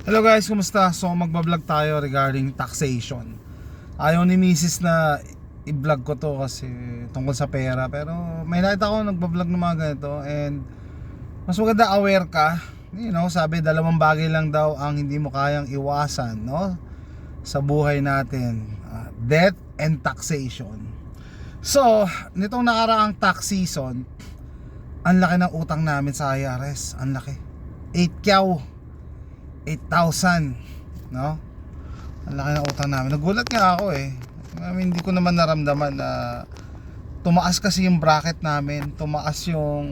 Hello guys, kumusta? So magbablog tayo regarding taxation. Ayaw ni Mrs. na i-vlog ko to kasi tungkol sa pera. Pero may nakita ko nagbablog ng mga ganito. And mas maganda aware ka. You know, sabi dalawang bagay lang daw ang hindi mo kayang iwasan, no? Sa buhay natin, debt and taxation. So, nitong nakaraang tax season, ang laki ng utang namin sa IRS. Ang laki, 8,000, no? Ang laki ng utang namin. Nagulat nga ako eh. I mean, hindi ko naman naramdaman na tumaas kasi yung bracket namin. Tumaas yung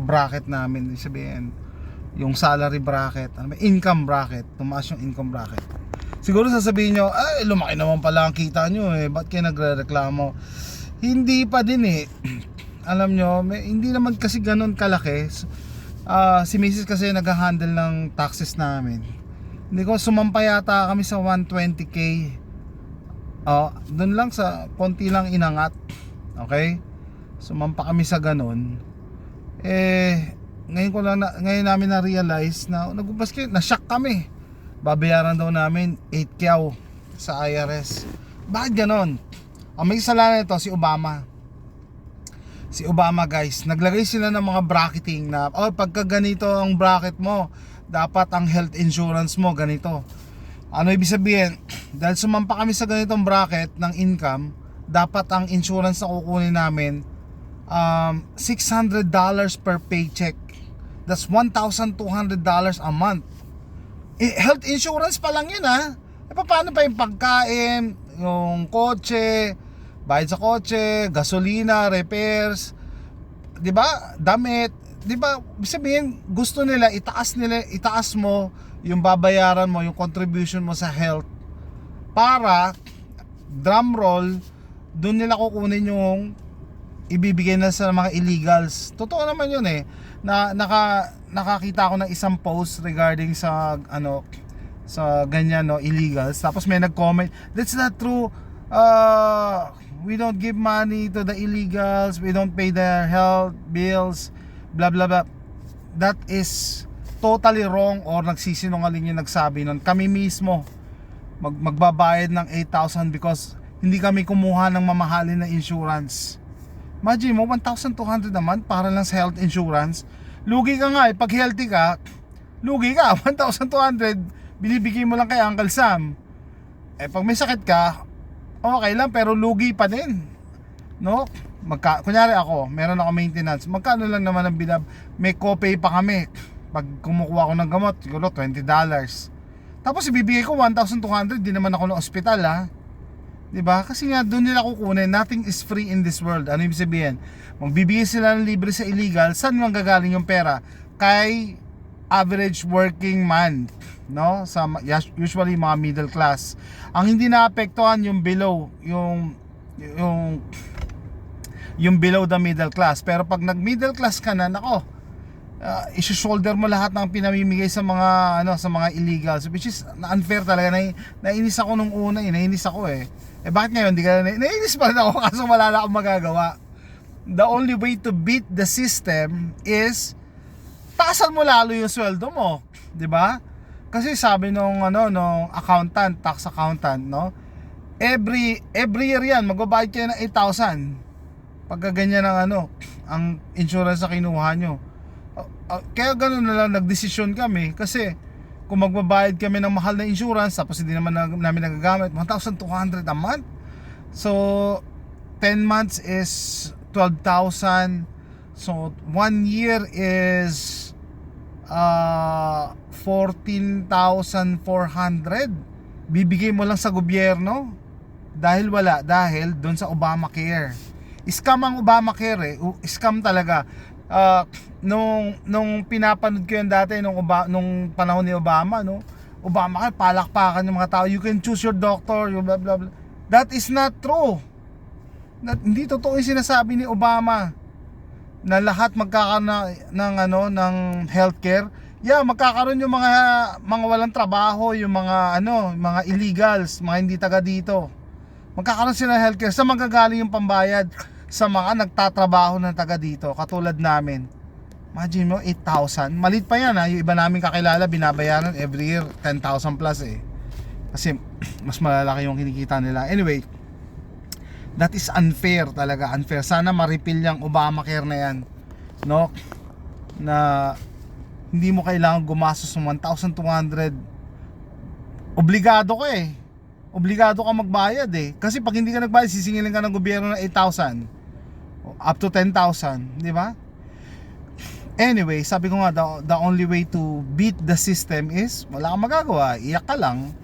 bracket namin. Ibig sabihin, yung salary bracket, income bracket. Tumaas yung income bracket. Siguro sasabihin nyo, ay, lumaki naman pala ang kita nyo eh. Ba't kayo nagre-reklamo? Hindi pa din eh. Alam nyo, hindi naman kasi ganun kalaki. Si Mrs. kasi nag-handle ng taxes namin. Hindi ko sumampa yata kami sa 120k. Doon lang sa konti lang inangat. Okay? Sumampa kami sa ganun. Ngayon namin na-realize na na-shock kami. Babayaran daw namin 8K sa IRS. Bakit ganon? Ang may kasalanan nito si Obama. Si Obama guys, naglagay sila ng mga bracketing na pagka ganito ang bracket mo, dapat ang health insurance mo ganito. Ano ibig sabihin? Dahil sumampa kami sa ganitong bracket ng income, dapat ang insurance na kukunin namin $600 per paycheck. That's $1,200 a month. Health insurance pa lang yun ha. Paano pa yung pagkain, yung kotse, bayad sa kotse, gasolina, repairs, 'di ba? Damit, 'di ba? Sabihin, gusto nila itaas mo yung babayaran mo, yung contribution mo sa health para drum roll doon nila kukunin yung ibibigay na sa mga illegals. Totoo naman 'yun eh. Nakakita ako ng isang post regarding sa sa ganyan no, illegals. Tapos may nag-comment, that's not true. We don't give money to the illegals, we don't pay their health bills, blah blah blah. That is totally wrong, or nagsisinungaling yung nagsabi nun. Kami mismo magbabayad ng 8,000 because hindi kami kumuha ng mamahalin na insurance. Imagine mo, 1,200 naman para lang sa health insurance. Lugi ka nga eh, pag healthy ka, lugi ka. 1,200 binibigay mo lang kay Uncle Sam. Pag may sakit ka, okay lang, pero lugi pa din, no? Kunyari ako, meron ako maintenance, magkano lang naman ang may copay pa kami. Pag kumukuha ko ng gamot, siguro $20. Tapos ibibigay ko 1,200, di naman ako ng ospital ha. Diba? Kasi nga doon nila kukunin. Nothing is free in this world. Ano ibig sabihin? Magbibigay sila ng libre sa illegal. Saan manggagaling yung pera? Kay average working man, no? Usually mga middle class. Ang hindi naapektuhan yung below, yung below the middle class. Pero pag nag middle class ka na, nako, i-shoulder mo lahat ng pinamimigay sa mga sa mga illegals, which is unfair talaga. Nainis ako nung una nainis ako bakit ngayon di ka nainis pa rin ako kaso wala na akong magagawa. The only way to beat the system is taasan mo lalo yung sweldo mo, di ba? Kasi sabi nung accountant, tax accountant, no? Every year yan magbabayad kayo ng 8,000 pagka ganyan ang insurance na kinuha nyo. Kaya ganoon na lang nagdesisyon kami, kasi kung magbabayad kami ng mahal na insurance tapos hindi naman namin nagagamit, 1,200 a month. So 10 months is 12,000. So 1 year is 14,400 bibigay mo lang sa gobyerno dahil doon sa Obamacare. Scam ang Obamacare scam talaga. Nung pinapanood ko yan dati nung panahon ni Obama, no? Obamacare, palakpakan yung mga tao, you can choose your doctor, yung blah blah blah. That is not true. Hindi totoo yung sinasabi ni Obama na lahat magkakaroon ng healthcare. Yeah, magkakaroon yung mga walang trabaho, yung mga illegals, mga hindi taga dito. Magkakaroon sila ng healthcare. Sa magagaling yung pambayad? Sa mga nagtatrabaho ng taga dito, katulad namin. Imagine mo, 8,000. Malit pa yan ha. Yung iba namin kakilala, binabayaran every year 10,000 plus eh. Kasi mas malalaki yung kinikita nila. Anyway, that is unfair talaga. Unfair. Sana ma-repeal yung Obamacare na yan. No? Na hindi mo kailangan gumastos ng 1,200. Obligado ka eh. Obligado ka magbayad eh. Kasi pag hindi ka nagbayad, sisingilin ka ng gobyerno ng 8,000 up to 10,000, di ba? Anyway, sabi ko nga, the only way to beat the system is wala kang magagawa, iyak ka lang,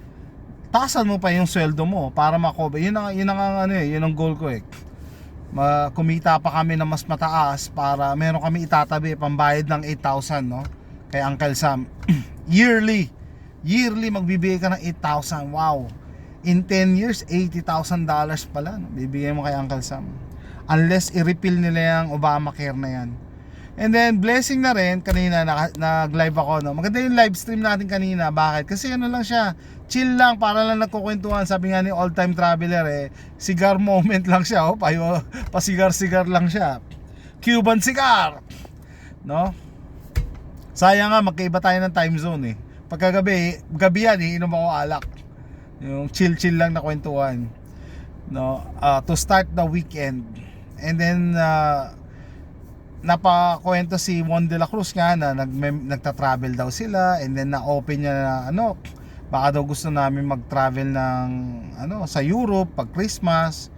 taasan mo pa yung sweldo mo para makover. Yun ang goal ko eh. Kumita pa kami na mas mataas para meron kami itatabi pambayad ng 8,000, no? Kay Uncle Sam. Yearly magbibigay ka ng 8,000. Wow. In 10 years, $80,000 pala, no? Bibigay mo kay Uncle Sam. Unless i-repeal nila yung Obamacare na yan. And then, blessing na rin, kanina nag-live ako, no? Maganda yung live stream natin kanina. Bakit? Kasi ano lang siya, chill lang, para lang nagkukwentuhan. Sabi nga ni all-time traveler eh, cigar moment lang siya, oh. Pasigar-sigar lang siya. Cuban cigar! No? Sayang nga, magkaiba tayo ng time zone eh. Pagkagabi, gabi yan eh, inom ako alak. Yung chill lang na kwentuhan, no, to start the weekend. And then napakwento si Juan de la Cruz nga na nagta-travel daw sila, and then na-open niya na ano, baka daw gusto namin mag-travel ng ano sa Europe pag Christmas.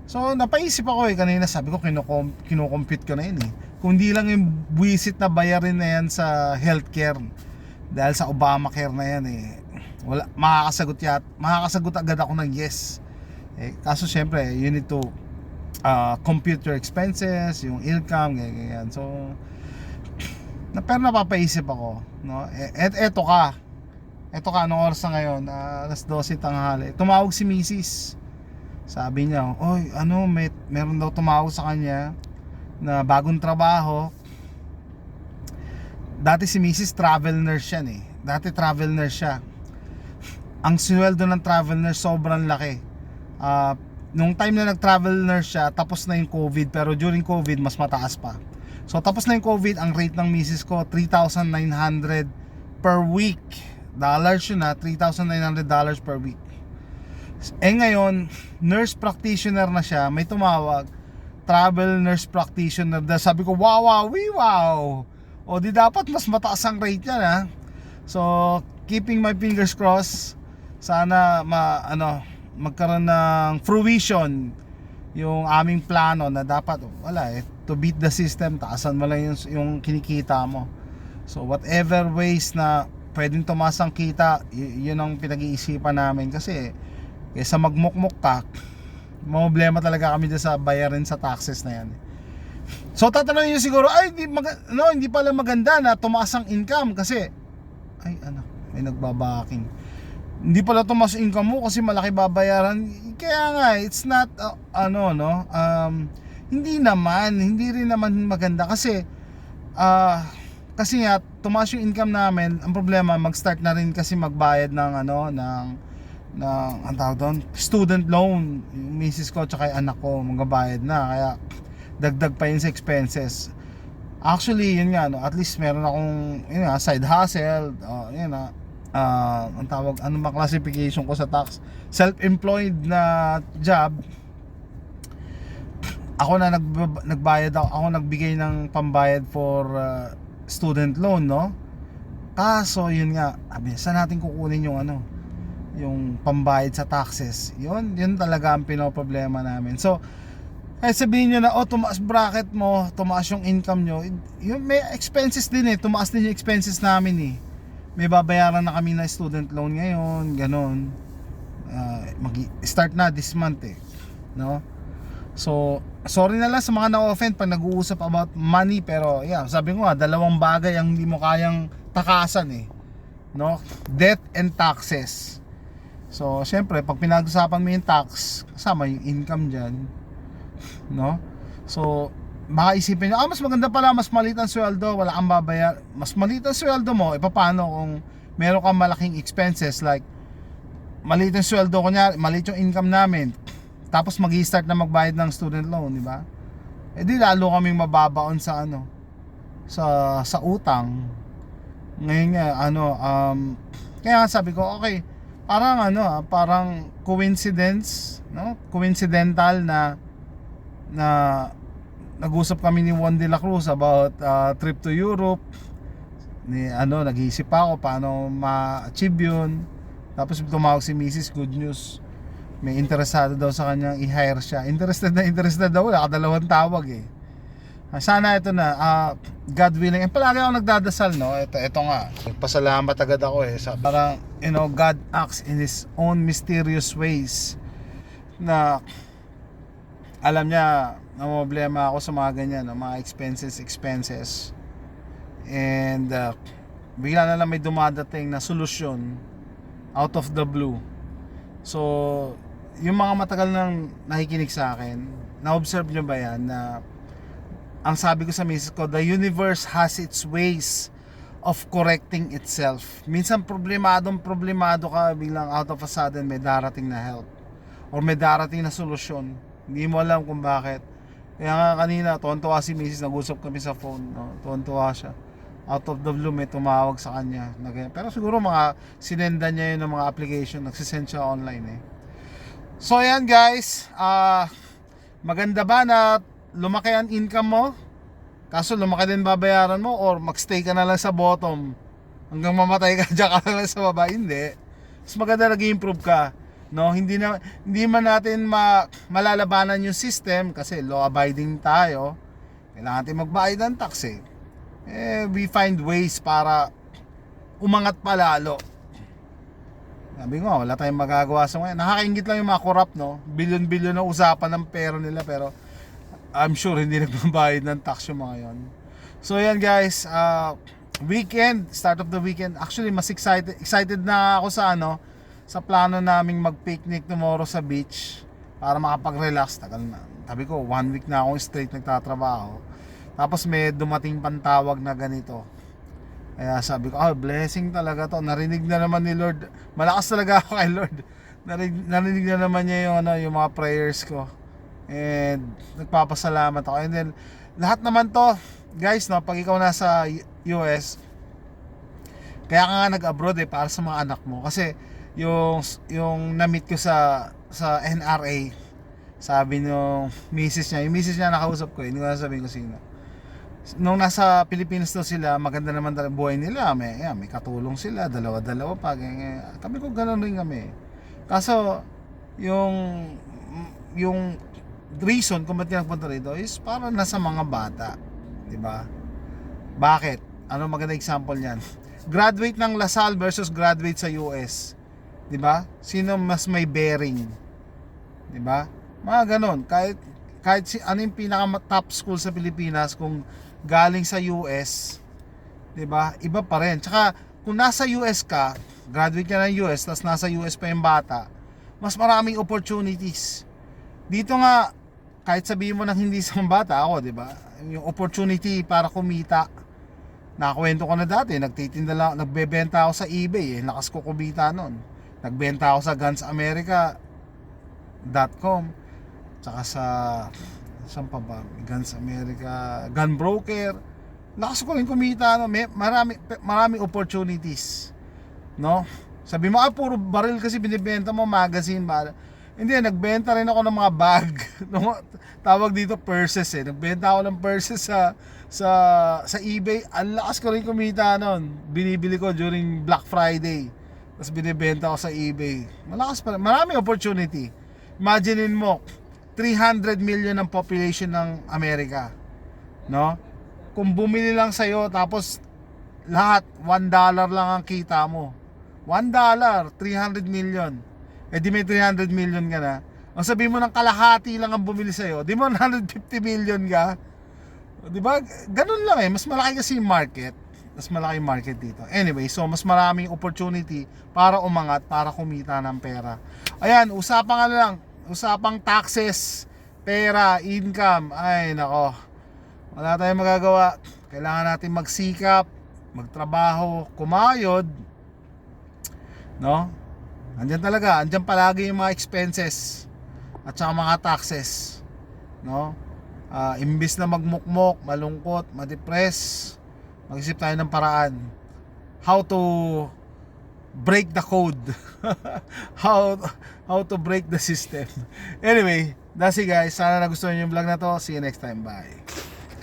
So napaisip ako eh kanina, sabi ko kino-compute ko na yun eh. Kung di lang yung buwisit na bayarin na yan sa healthcare dahil sa Obamacare na yan eh, wala, makakasagot agad ako ng yes eh, kaso syempre you need to compute your expenses, yung income, ganyan. So pero napapaisip ako, no? Eto ka anong oras na ngayon, alas 12 tanghali, tumawag si Mrs. Sabi niya, oy ano, meron daw tumawag sa kanya na bagong trabaho. Dati si Mrs. travel nurse yan eh. Dati travel nurse siya. Ang sweldo ng travel nurse sobrang laki. Nung time na nag-travel nurse siya, tapos na yung COVID, pero during COVID mas mataas pa. So tapos na yung COVID, ang rate ng misis ko 3,900 per week. Dollars yun ha, $3,900 per week. Eh ngayon, nurse practitioner na siya, may tumawag, travel nurse practitioner. Sabi ko, wow. O di dapat mas mataas ang rate yan ha. So keeping my fingers crossed, sana magkaroon ng fruition yung aming plano na dapat to beat the system, taasan mo lang yung kinikita mo. So whatever ways na pwedeng tumaas ang kita, yun ang pinag-iisipan namin. Kasi kaysa magmukmuk ka, problema talaga kami dyan sa bayarin sa taxes na yan. So tatanungin nyo siguro, hindi pala maganda na tumaas ang income kasi may nagbabaking. Hindi pala tumaas income mo kasi malaki babayaran. Kaya nga, it's not hindi rin naman maganda kasi nga tumaas yung income namin. Ang problema, mag-start na rin kasi magbayad ng ang tawag doon, student loan. Yung misis ko tsaka yung anak ko magbabayad na, kaya dagdag pa yun sa expenses. Actually yun nga, at least meron akong side hustle, ang tawag, classification ko sa tax, self-employed na job. Ako na nagbigay ng pambayad for student loan, no? Kaso yun nga, saan natin kukunin yung pambayad sa taxes? Yun talaga ang pinoproblema namin. So kahit sabihin nyo na tumaas bracket mo, tumaas yung income nyo, may expenses din eh, tumaas din yung expenses namin eh. May babayaran na kami na student loan ngayon, ganon. Mag-start na this month eh, no? So sorry na lang sa mga na-offend pag nag-uusap about money, pero sabi ko nga, dalawang bagay ang hindi mo kayang takasan eh, no? Debt and taxes. So syempre pag pinag-usapan mo yung tax, kasama yung income dyan, no? So baka isipin nyo, mas maganda pala, mas maliit ang sweldo, wala kang babayar. Mas maliit ang sweldo mo, paano kung meron kang malaking expenses, like maliit ang sweldo, kunyari maliit yung income namin, tapos mag-i-start na magbayad ng student loan, di ba? Di lalo kaming mababaon sa sa utang. Ngayon nga kaya nga sabi ko okay, parang parang coincidence, no? Coincidental na nag-usap kami ni Juan de la Cruz about trip to Europe. Nag-iisip pa ako paano ma-achieve yun. Tapos tumawag si Mrs. Good News, may interesado daw sa kanya i-hire siya. Interested daw, wala kadalawang tawag eh. Sana ito na, God willing. Palagi ako nagdadasal, no? Ito nga, nagpasalamat agad ako eh. Parang, God acts in His own mysterious ways. Na alam niya, problema ako sa mga ganyan, no? Mga expenses. And bigla na lang may dumadating na solusyon out of the blue. So, yung mga matagal nang nakikinig sa akin, na-observe nyo ba yan na ang sabi ko sa misis ko, the universe has its ways of correcting itself. Minsan problemado ka, biglang out of a sudden may darating na help or may darating na solusyon. Hindi mo alam kung bakit. Kaya nga kanina, tuwan-tuwa si misis, nag-usap kami sa phone, no? Tuwan-tuwa siya. Out of the blue may tumawag sa kanya. Pero siguro mga sinenda niya yun ng mga application, nagsisend siya online eh. So ayan guys, maganda ba na lumaki ang income mo? Kaso lumaki din babayaran mo or magstay ka na lang sa bottom hanggang mamatay ka dyan ka na lang sa baba? Hindi. Mas maganda nag-improve ka, no? Hindi man natin malalabanan yung system kasi law abiding tayo. Kailangan natin magbayad ng tax eh. We find ways para umangat pa lalo. Sabi ko, wala tayong magagawa sa ngayon. Nakakaingit lang yung mga corrupt, no? Bilyon-bilyon na usapan ng pera nila, pero I'm sure hindi nagbabayad ng tax yung mga yon. So yan guys, weekend, start of the weekend. Actually mas excited na ako sa plano naming mag-picnic tomorrow sa beach para makapag-relax. Tagal na. Sabi ko, 1 week na akong straight nagtatrabaho. Tapos may dumating pantawag na ganito. Kaya sabi ko, blessing talaga to. Narinig na naman ni Lord. Malakas talaga ako kay Lord. Narinig na naman niya yung mga prayers ko. And nagpapasalamat ako. And then lahat naman to, guys, no, pag ikaw nasa US, kaya ka nga nag-abroad para sa mga anak mo. Kasi yung na-meet ko sa NRA, sabi nung misis niya, yung misis niya nakausap ko, hindi ko na sabihin ko sino. Nung nasa Pilipinas daw sila, maganda naman buhay nila, may katulong sila, dalawa-dalawa pa. Kami ko ganoon rin kami. Kaso yung reason kung ba't nagpunta rito is para nasa mga bata, di ba? Bakit? Ano maganda example niyan? Graduate ng LaSalle versus graduate sa US, di ba? Sino mas may bearing? Di ba? Mga ganon. Kahit ano yung pinaka top school sa Pilipinas, kung galing sa US, 'di ba? Iba pa rin. Tsaka kung nasa US ka, graduate ka ng US, tapos nasa US pa yung bata, mas maraming opportunities. Dito nga, kahit sabihin mo nang hindi sa bata ako, 'di ba? Yung opportunity para kumita. Nakakwento ko na dati, nagbebenta ako sa eBay, lakas ko kumita noon. Nagbenta ako sa GunsAmerica.com, tsaka saan pa ba? Guns America, Gun Broker. Lakas ko rin kumita, may marami opportunities, no? Sabi mo, puro baril kasi binibenta mo, magazine ba? Hindi, nagbenta rin ako ng mga bag. Tawag dito purses eh. Nagbenta ako ng purses sa eBay. Ang lakas ko rin kumita noon. Binibili ko during Black Friday. Tapos binibenta ko sa eBay. Malakas pa rin. Marami opportunity. Imaginein mo, 300 million ang population ng Amerika, no? Kung bumili lang sa'yo, tapos lahat $1 lang ang kita mo, $1, 300 million, di may 300 million ka na. Ang sabi mo ng kalahati lang ang bumili sa'yo, di mo 150 million ka, di ba? Ganun lang mas malaki kasi yung market. Mas malaki yung market dito. Anyway, so mas maraming opportunity para umangat, para kumita ng pera. Ayan, usapang taxes, pera, income. Ay nako, wala tayong magagawa. Kailangan natin magsikap, magtrabaho, kumayod, no? Andyan palagi yung mga expenses at saka mga taxes, no? Imbis na magmukmok, malungkot, ma-depress, mag-isip tayo ng paraan how to break the code. how to break the system. Anyway, that's it guys. Sana nagustuhan niyo yung vlog na to. See you next time. Bye.